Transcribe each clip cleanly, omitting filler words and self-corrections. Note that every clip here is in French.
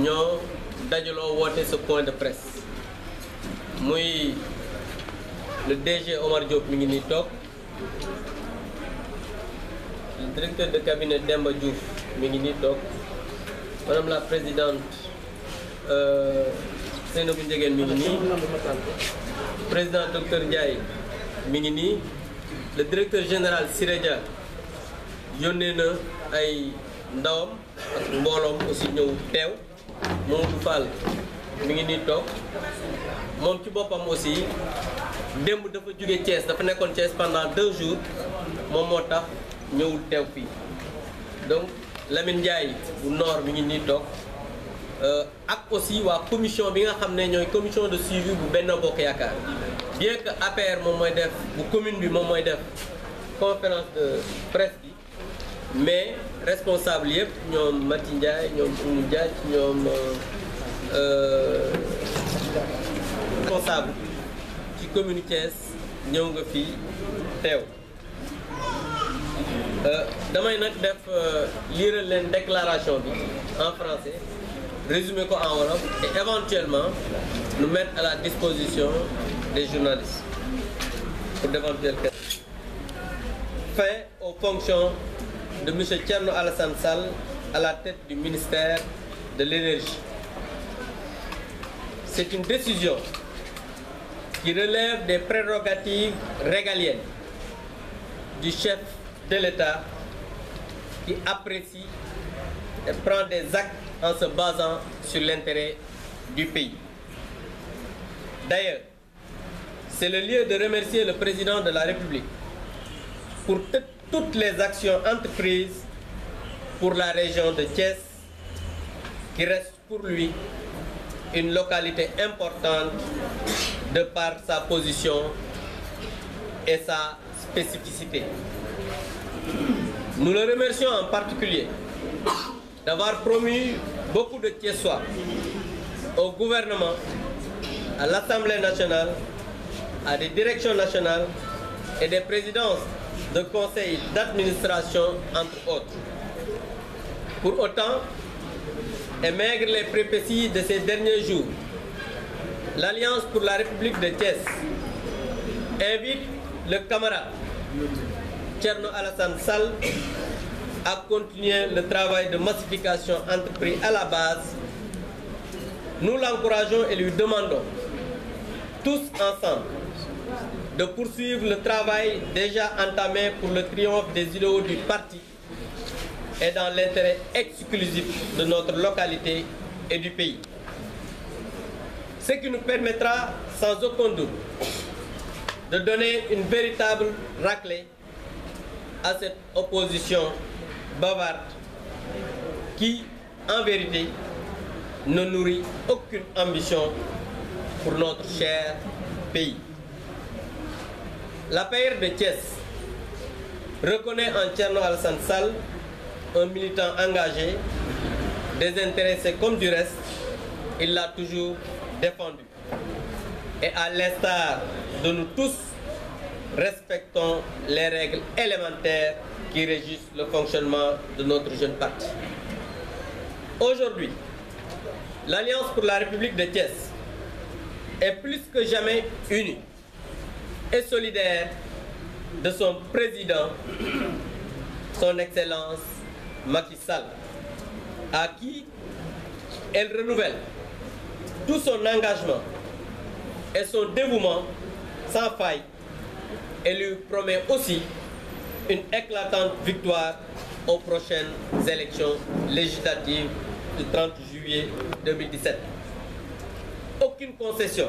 ñoo dajaloo woote ce point de presse muy le DG Omar Diop mi ngi nii toog le directeur de cabinet Demba Diouf mi ngi nii toog madame la présidente Seynabou Ndiéguène mi ngi nii président docteur Ndiaye mi ngi nii le directeur général Siré Dia yónnee na ay ndawam ak mbooloom aussi ñëw teew Mamadou Fall mi ngi nii toog moom ci boppam aussi démb dafa jóge Thiès dafa nekkoon Thiès pendant 2 jours moom moo tax ñëwul teew fii donc Lamine Ndiaye bu Nord mi ngi nii toog ak aussi waa commission bi nga xam ne ñooy commission de suivi bu Benno Bokk Yaakaar bien que APR moom mooy def bu commune bi moom mooy def conférence de presse bi mais responsable yëpp ñoom Mati Ndiaye ñoom Oumou Diagne ñoom responsable ci commune Thiès ñëw nga fii teew damay nag def lire leen déclaration bi en français résumer ko en wolof et éventuellement nous mettre à la disposition des journalistes pour d'éventuelles questions. Fin aux fonctions de M. Thierno Alassane Sall à la tête du ministère de l'Énergie. C'est une décision qui relève des prérogatives régaliennes du chef de l'État qui apprécie et prend des actes en se basant sur l'intérêt du pays. D'ailleurs, c'est le lieu de remercier le président de la République pour toutes les actions entreprises pour la région de Thiès, qui reste pour lui une localité importante de par sa position et sa spécificité. Nous le remercions en particulier d'avoir promu beaucoup de Thiessois au gouvernement, à l'Assemblée nationale, à des directions nationales et des présidences de conseils d'administration, entre autres. Pour autant, et maigre les péripéties de ces derniers jours, l'Alliance pour la République de Thiès invite le camarade Thierno Alassane Sall à continuer le travail de massification entrepris à la base. Nous l'encourageons et lui demandons, tous ensemble, de poursuivre le travail déjà entamé pour le triomphe des idéaux du parti et dans l'intérêt exclusif de notre localité et du pays. Ce qui nous permettra sans aucun doute de donner une véritable raclée à cette opposition bavarde qui, en vérité, ne nourrit aucune ambition pour notre cher pays. L'APR de Thiès reconnaît en Thierno Alassane Sall un militant engagé, désintéressé comme du reste, il l'a toujours défendu. Et à l'instar de nous tous, respectons les règles élémentaires qui régissent le fonctionnement de notre jeune parti. Aujourd'hui, l'Alliance pour la République de Thiès est plus que jamais unie et solidaire de son président, son Excellence Macky Sall, à qui elle renouvelle tout son engagement et son dévouement sans faille et lui promet aussi une éclatante victoire aux prochaines élections législatives du 30 juillet 2017. Aucune concession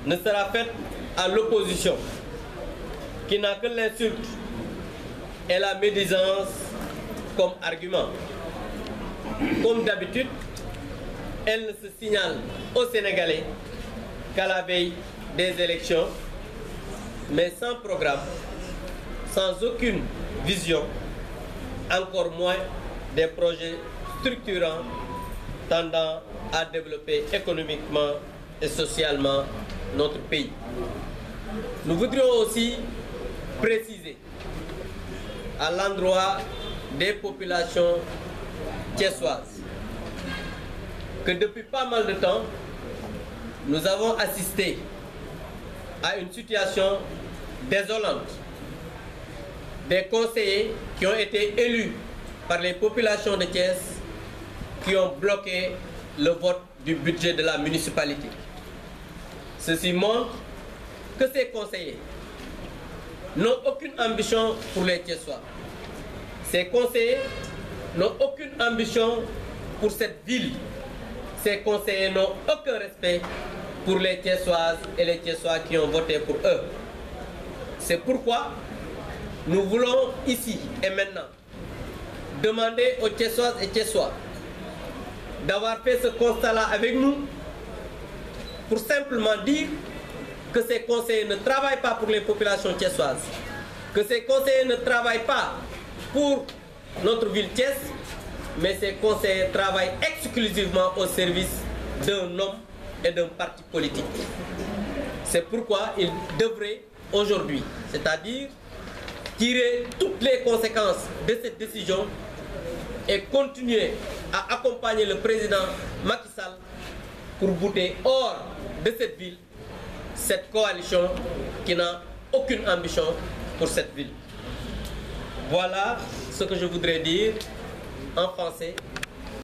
ne sera faite à l'opposition qui n'a que l'insulte et la médisance comme argument. Comme d'habitude, elle ne se signale aux Sénégalais qu'à la veille des élections, mais sans programme, sans aucune vision, encore moins des projets structurants tendant à développer économiquement et socialement notre pays. Nous voudrions aussi préciser à l'endroit des populations thiessoises que depuis pas mal de temps, nous avons assisté à une situation désolante. Des conseillers qui ont été élus par les populations de Thiès qui ont bloqué le vote du budget de la municipalité. Ceci montre que ces conseillers n'ont aucune ambition pour les Thiessois. Ces conseillers n'ont aucune ambition pour cette ville. Ces conseillers n'ont aucun respect pour les Thiessoises et les Thiessois qui ont voté pour eux. C'est pourquoi nous voulons ici et maintenant demander aux Thiessoises et Thiessois d'avoir fait ce constat-là avec nous pour simplement dire que ces conseillers ne travaillent pas pour les populations thiessoises, que ces conseillers ne travaillent pas pour notre ville Thiès, mais ces conseillers travaillent exclusivement au service d'un homme et d'un parti politique. C'est pourquoi ils devraient aujourd'hui, c'est-à-dire tirer toutes les conséquences de cette décision et continuer à accompagner le président Macky Sall pour bouter hors de cette ville cette coalition qui n'a aucune ambition pour cette ville. Voilà ce que je voudrais dire en français